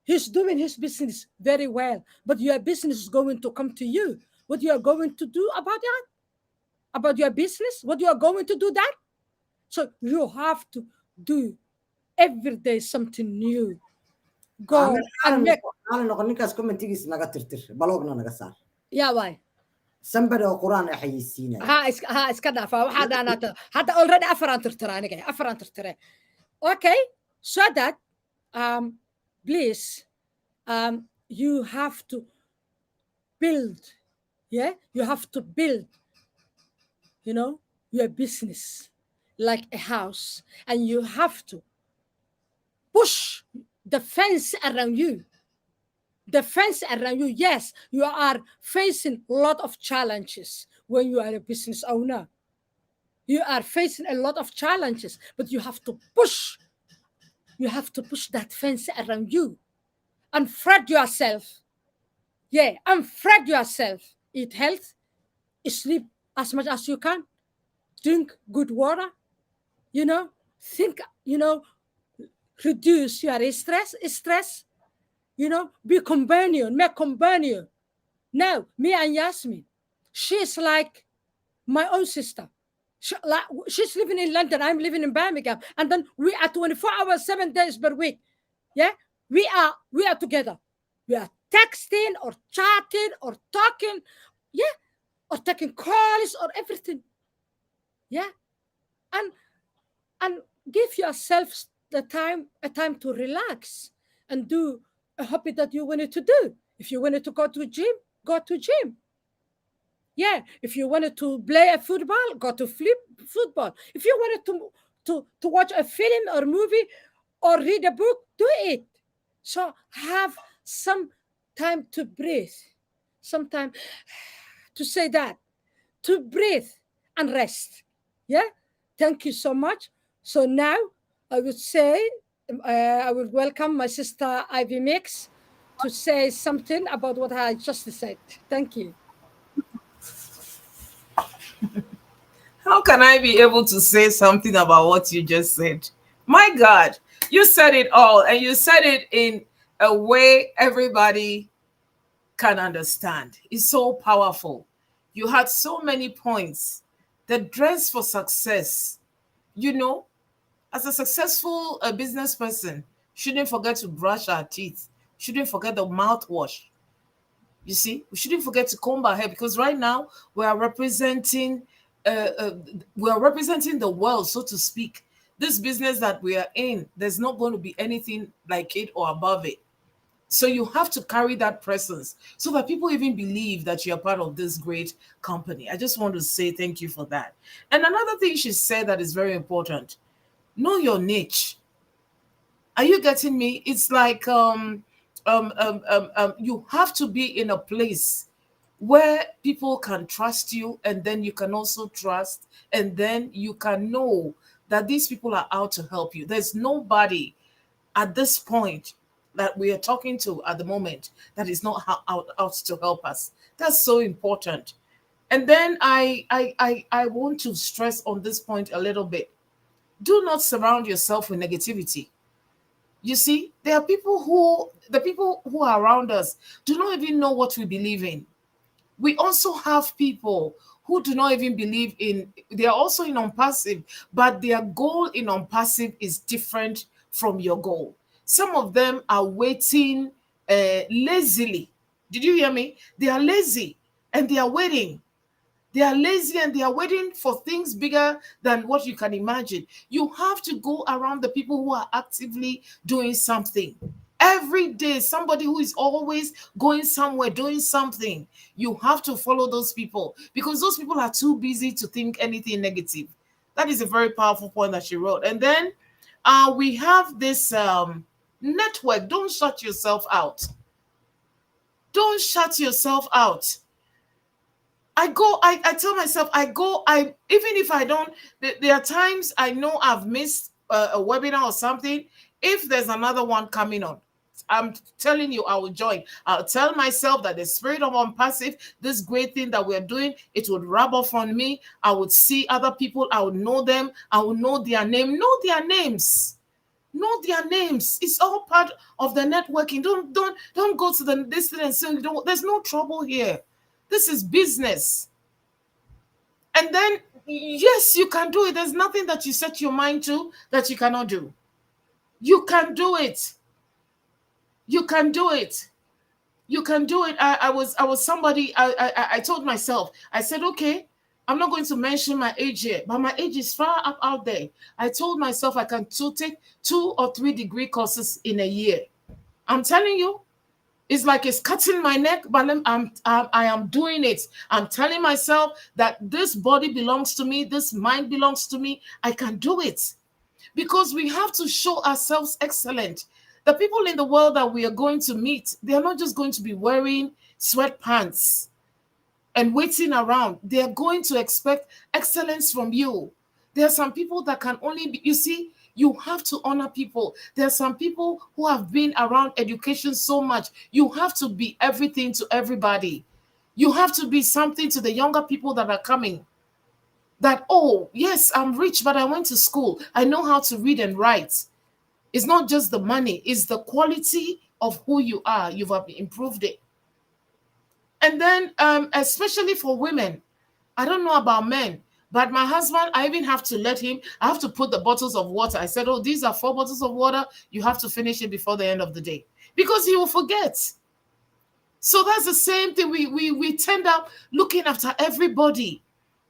He's doing his business very well, but your business is going to come to you. What you are going to do about that? About your business? What you are going to do that? So you have to do every day something new. Go and make. ninkaas commentigiis naga tirtir balogna naga saar Yeah, why? somebody oo quraan ay xayisiinaya Ha iska dhaafa waxaa dhaanaata hadda already afaraan tirtira aniga afaraan tirtire. Okay, so that please you have to build. Yeah, you have to build, your business like a house, and you have to push the fence around you. The fence around you. Yes, you are facing a lot of challenges when you are a business owner. You are facing a lot of challenges, but you have to push. You have to push that fence around you. Unfret yourself. Yeah, unfret yourself. Eat health, sleep as much as you can, drink good water, think, reduce your stress, be companion, make companion. Now, me and Yasmin, she's like my own sister. She's living in London, I'm living in Birmingham, and then we are 24 hours, 7 days per week. Yeah, we are together. We are texting or chatting or talking, yeah, or taking calls or everything. Yeah, and give yourself a time to relax and do a hobby that you wanted to do. If you wanted to go to gym, go to gym. Yeah, if you wanted to play a football, go to football. If you wanted to watch a film or movie or read a book, do it. So have some time to breathe, some time to say that, to breathe and rest. Yeah, thank you so much. So now I would say I would welcome my sister Ivy Mix to say something about what I just said. Thank you. How can I be able to say something about what you just said? My God, you said it all, and you said it in a way everybody can understand. It's so powerful. You had so many points. The dress for success, as a successful business person, shouldn't forget to brush our teeth, shouldn't forget the mouthwash. You see, we shouldn't forget to comb our hair, because right now we are representing the world, so to speak. This business that we are in, there's not going to be anything like it or above it. So you have to carry that presence so that people even believe that you're part of this great company. I just want to say thank you for that. And another thing she said that is very important: know your niche. Are you getting me? It's like you have to be in a place where people can trust you, and then you can also trust, and then you can know that these people are out to help you. There's nobody at this point that we are talking to at the moment that is not out to help us. That's so important. And then I want to stress on this point a little bit. Do not surround yourself with negativity. You see, there are the people who are around us do not even know what we believe in. We also have people who do not even believe in, they are also in unpassive, but their goal in unpassive is different from your goal. Some of them are waiting lazily. Did you hear me? They are lazy and they are waiting. They are lazy and they are waiting for things bigger than what you can imagine. You have to go around the people who are actively doing something. Every day, somebody who is always going somewhere, doing something. You have to follow those people because those people are too busy to think anything negative. That is a very powerful point that she wrote. And then we have this network. Don't shut yourself out. Don't shut yourself out. I tell myself, even if I don't, there are times I know I've missed a webinar or something. If there's another one coming on, I'm telling you, I will join. I'll tell myself that the spirit of unpassive, this great thing that we're doing, it would rub off on me. I would see other people. I would know them. I would know their name. Know their names. Know their names. It's all part of the networking. Don't go to this thing and say, there's no trouble here. This is business. And then, yes, you can do it. There's nothing that you set your mind to that you cannot do. You can do it. You can do it. You can do it. I was somebody, I told myself, I said, okay, I'm not going to mention my age here, but my age is far up out there. I told myself I can take 2 or 3 degree courses in a year. I'm telling you, it's like it's cutting my neck, but I am doing it. I'm telling myself that this body belongs to me, this mind belongs to me. I can do it because we have to show ourselves excellent. The people in the world that we are going to meet, they are not just going to be wearing sweatpants and waiting around. They are going to expect excellence from you. There are some people that can only be, you see, you have to honor people. There are some people who have been around education so much. You have to be everything to everybody. You have to be something to the younger people that are coming. That, oh, yes, I'm rich, but I went to school. I know how to read and write. It's not just the money, it's the quality of who you are. You've improved it. And then, especially for women, I don't know about men, but my husband, I even have to I have to put the bottles of water. I said, oh, these are 4 bottles of water. You have to finish it before the end of the day because he will forget. So that's the same thing. We tend up looking after everybody,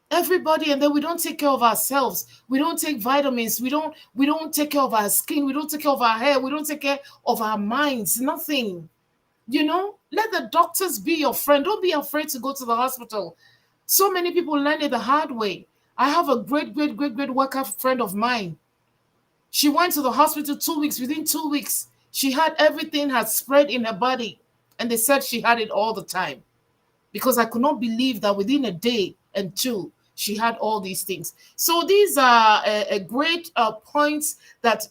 and then we don't take care of ourselves. We don't take vitamins. We don't take care of our skin. We don't take care of our hair. We don't take care of our minds. Nothing. Let the doctors be your friend. Don't be afraid to go to the hospital. So many people learn it the hard way. I have a great worker friend of mine. She went to the hospital 2 weeks. Within 2 weeks, she had everything had spread in her body. And they said she had it all the time. Because I could not believe that within a day and 2, she had all these things. So these are a great points that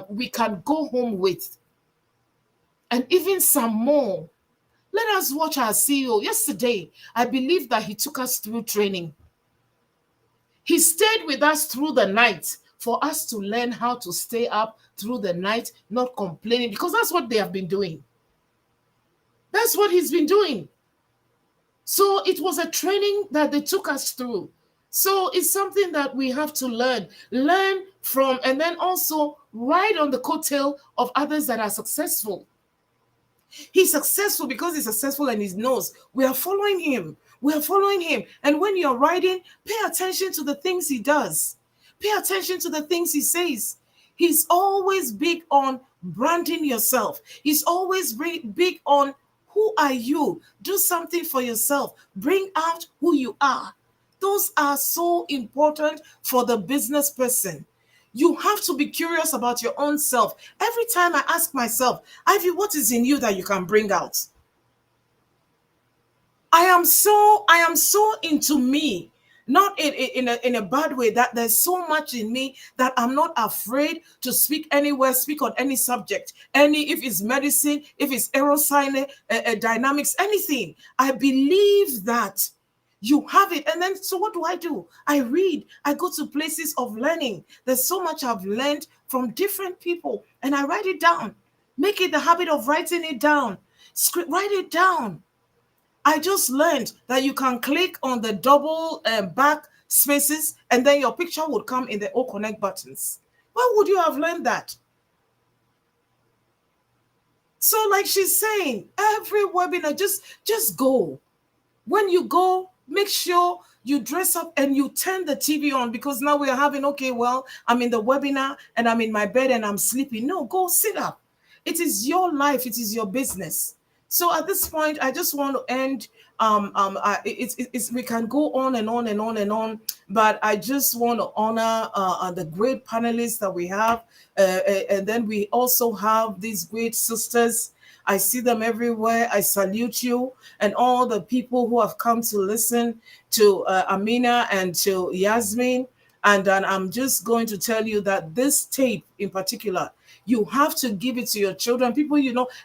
we can go home with. And even some more. Let us watch our CEO. Yesterday, I believe that he took us through training. He stayed with us through the night for us to learn how to stay up through the night, not complaining, because that's what they have been doing. That's what he's been doing. So it was a training that they took us through. So it's something that we have to learn from, and then also ride on the coattail of others that are successful. He's successful because he's successful and he knows we are following him. We are following him. And when you're riding, pay attention to the things he does. Pay attention to the things he says. He's always big on branding yourself. He's always big on who are you? Do something for yourself. Bring out who you are. Those are so important for the business person. You have to be curious about your own self. Every time I ask myself, Ivy, what is in you that you can bring out? I am so into me, not in a bad way, that there's so much in me that I'm not afraid to speak anywhere, speak on any subject, if it's medicine, if it's aeroscience, dynamics, anything. I believe that you have it. And then, so what do? I read, I go to places of learning. There's so much I've learned from different people, and I write it down. Make it the habit of writing it down. Write it down. I just learned that you can click on the double back spaces and then your picture would come in the O Connect buttons. Why would you have learned that? So like she's saying, every webinar, just go. When you go, make sure you dress up and you turn the TV on, because now we're having, okay, well, I'm in the webinar and I'm in my bed and I'm sleepy. No, go sit up. It is your life. It is your business. So at this point, I just want to end. We can go on and on and on and on, but I just want to honor the great panelists that we have, and then we also have these great sisters. I see them everywhere. I salute you and all the people who have come to listen to Amina and to Yasmin. And then I'm just going to tell you that this tape in particular, you have to give it to your children. People,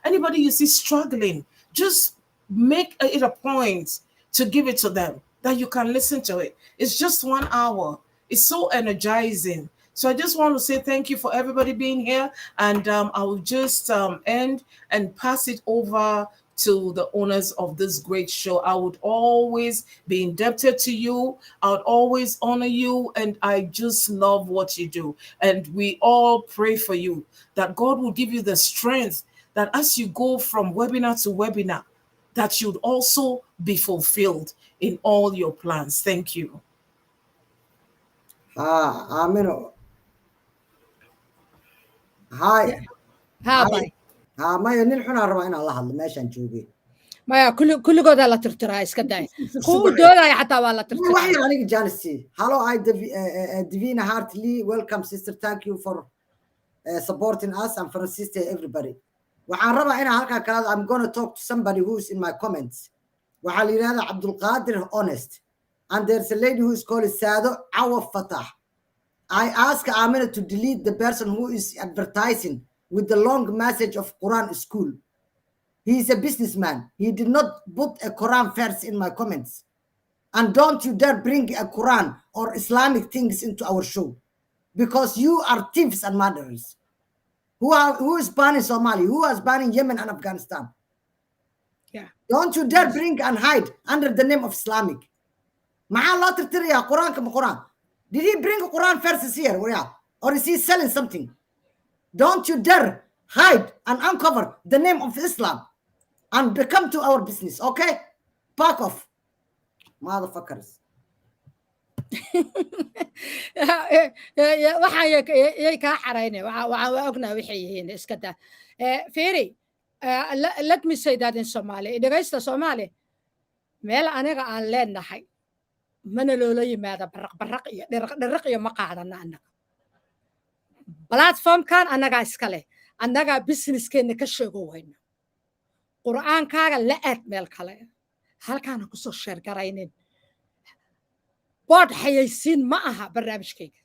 anybody you see struggling, just make it a point to give it to them, that you can listen to it. It's just 1 hour. It's so energizing. So I just want to say thank you for everybody being here. And I will just end and pass it over to the owners of this great show. I would always be indebted to you. I would always honor you. And I just love what you do. And we all pray for you, that God will give you the strength, that as you go from webinar to webinar, that you'd also be fulfilled in all your plans. Thank you. Amino. Hi. Bye. maya nin xunaa rabaa inaan la hadlo meeshaan joogay. maya kulligoodaa la tirtiraa, iska day. Kuwa doodaya xataa waa la tirtiraa. wax yar aniga Janice. Hello, Divina Hartley. Welcome, sister. Thank you for supporting us, and for assisting everybody. waxaan rabaa inaan halkaa kala I'm going to talk to somebody who's in my comments. waxaa la yidhahdaa Abdul Qadir Honest, and there's a lady who is called Saado Awa Fatah. I ask Amina to delete the person who is advertising with the long message of Quran school. He is a businessman. He did not put a Quran verse in my comments. And don't you dare bring a Quran or Islamic things into our show, because you are thieves and murderers. Who is banning Somalia? Who is banning Yemen and Afghanistan? Yeah. Don't you dare bring and hide under the name of Islamic. Quran. Did he bring Quran verses here? Or is he selling something? Don't you dare hide and uncover the name of Islam and come to our business, okay? Back off, motherfuckers. waxay kaa xaraynay waa ognaa waxay yihiin iska daa. Fiiri, let me say that in Somali. Dhegaysta Soomaali, meel aniga aan leenahay mana loola yimaada baraq iyo dhiraq iyo ma qaadana annaga. Platformkan annagaa iska leh, annagaa businesskeenna ka sheego wayna. Qur'aankaaga la aad meel kale, halkaana kusoo sheer garaynin. bood xayaysiin ma aha barnaamijkayga.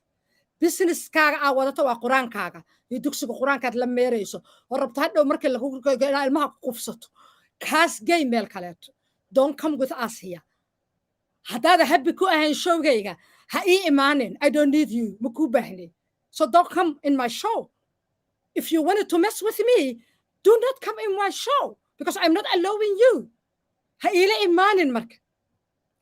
businesskaaga aa wadato waa quraankaaga iyo dugsiga quraankaad la meerayso oo rabto hadhow markii lagu ilmaha ku qufsato kaas gay meel kaleeto. Don't come with us here. haddaada happy ku ahayn showgayga ha ii imaanin. I don't need you, ma kuu baahni. So don't come in my show. If you wanted to mess with me, do not come in my show, because I'm not allowing you. Ha iila imaanin marka.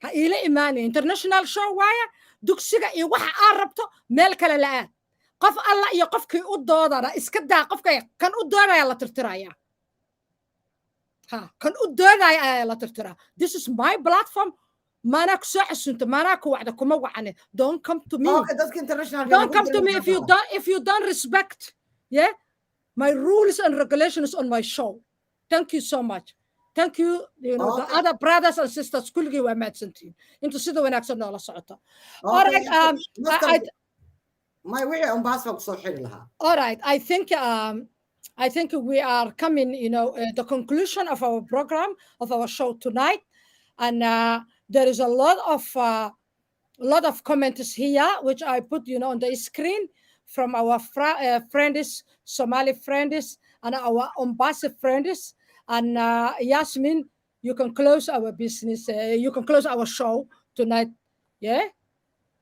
ha iila imaanin. International show waaya, dugsiga iyo waxa aad rabto meel kale la aad. qof alla iyo qofkii u doodana iska daa. qofka kan u doodaya la tirtiraya. kan u doodaya ayaa la tirtiraa. This is my platform. maanaa ku soo xasunta, maanaa ku wacda, kuma wacane. Don't come to me. Okay, that's international. Don't come to me if you don't respect. Yeah, my rules and regulations on my show. Thank you so much. Thank you, the Okay. other brothers and sisters kulligii waa mahadsantihiin inta sida wanaagsan noola socota. All Okay. right, Master, I my wixii on baas baan kusoo xiri lahaa. all right, I think we are coming, the conclusion of our program, of our show tonight, and there is a lot of comments here which I put, on the screen from our friends, Somali friends, and our Mombasa friends. And Yasmin, you can close our business. You can close our show tonight. Yeah,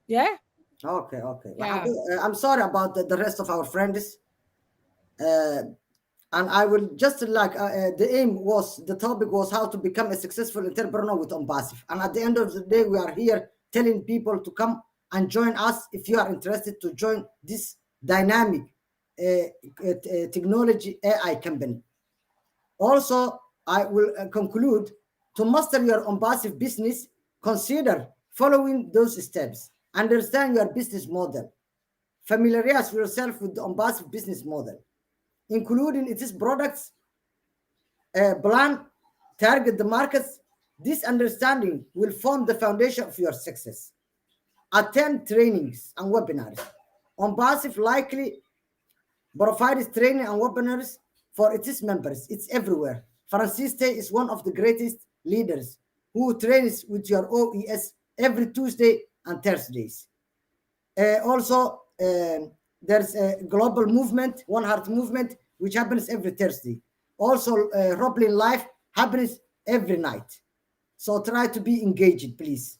yeah, Okay. yeah. I'm sorry about the rest of our friends. And I will just like the topic was how to become a successful entrepreneur with Ombasif. And at the end of the day, we are here telling people to come and join us if you are interested to join this dynamic technology AI company. Also, I will conclude to master your Ombasif business, consider following those steps. Understand your business model. Familiarize yourself with the Ombasif business model, including its products, plan, target the markets. This understanding will form the foundation of your success. Attend trainings and webinars. On Passive likely provides training and webinars for its members. It's everywhere. Franciste is one of the greatest leaders who trains with your OES every Tuesday and Thursdays. Also, there's a global movement, One Heart movement, which happens every Thursday. Also, Roblin Life happens every night. So try to be engaged, please.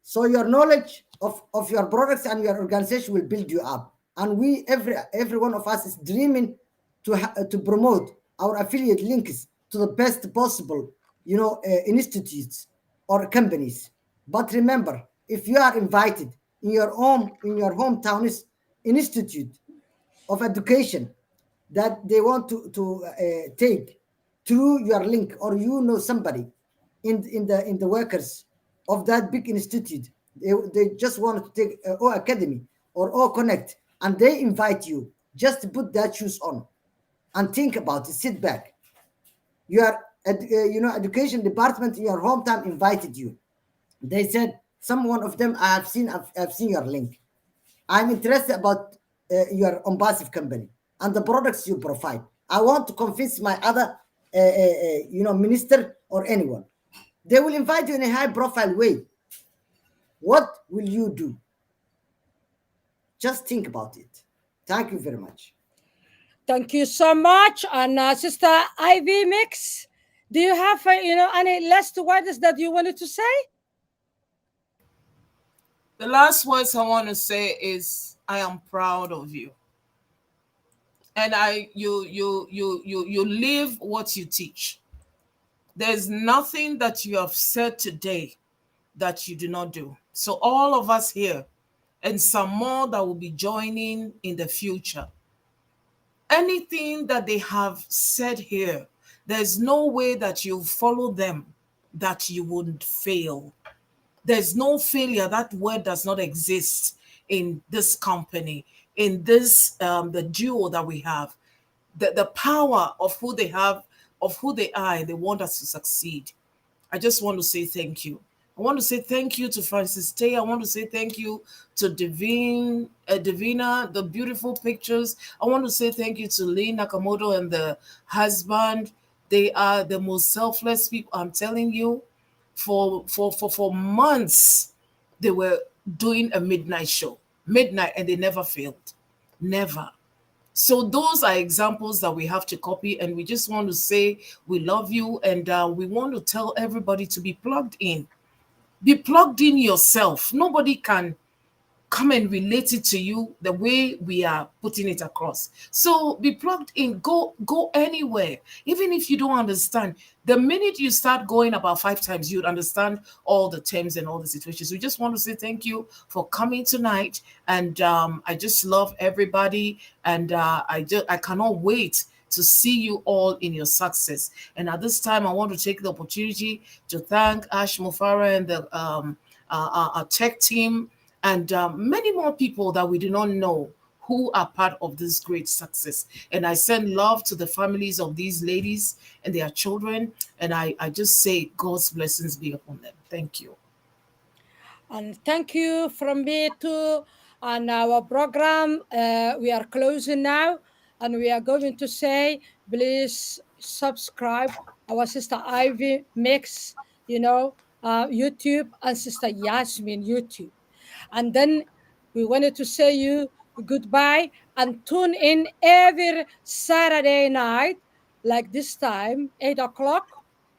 So your knowledge of your products and your organization will build you up. And every one of us is dreaming to promote our affiliate links to the best possible, institutes or companies. But remember, if you are invited in your hometown institute of education that they want to take through your link, or somebody in the workers of that big institute, they just want to take O Academy or O Connect, and they invite you, just put that shoes on and think about it. Sit back. Your education department in your hometown invited you. They said, some one of them, I've seen your link. I'm interested about your Ombasive company and the products you provide. I want to convince my other, minister or anyone. They will invite you in a high profile way. What will you do? Just think about it. Thank you very much. Thank you so much. And Sister Ivy Mix, do you have any last words that you wanted to say? The last words I want to say is I am proud of you. And you live what you teach. There's nothing that you have said today that you do not do. So all of us here and some more that will be joining in the future, anything that they have said here, there's no way that you follow them that you wouldn't fail. There's no failure. That word does not exist in this company, in this the duo that we have. The power of who they have, of who they are, and they want us to succeed. I just want to say thank you. I want to say thank you to Francis Tay. I want to say thank you to Divina, the beautiful pictures. I want to say thank you to Lee Nakamoto and the husband. They are the most selfless people. I'm telling you, for months, they were doing a midnight show, midnight, and they never failed, never. So those are examples that we have to copy, and we just want to say we love you, and we want to tell everybody to be plugged in. Be plugged in yourself. Nobody can come and relate it to you the way we are putting it across. So be plugged in. Go anywhere, even if you don't understand. The minute you start going about 5 times, you'd understand all the terms and all the situations. We just want to say thank you for coming tonight, and I just love everybody, and I cannot wait to see you all in your success. And at this time, I want to take the opportunity to thank Ash Mufara and the our tech team, and many more people that we do not know who are part of this great success. And I send love to the families of these ladies and their children. And I just say God's blessings be upon them. Thank you. And thank you from me too. On our program, we are closing now, and we are going to say, please subscribe our sister Ivy Mix, YouTube, and sister Yasmin YouTube. And then we wanted to say you goodbye and tune in every Saturday night, like this time, 8 o'clock,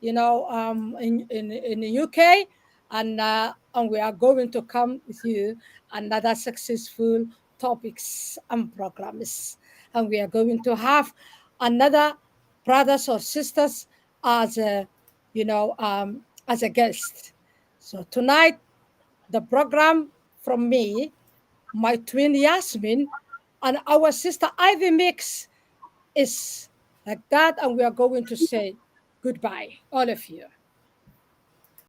in the UK. And we are going to come with you another successful topics and programs. And we are going to have another brothers or sisters as a, as a guest. So tonight, the program from me, my twin Yasmin, and our sister Ivy Mix is like that. And we are going to say goodbye, all of you.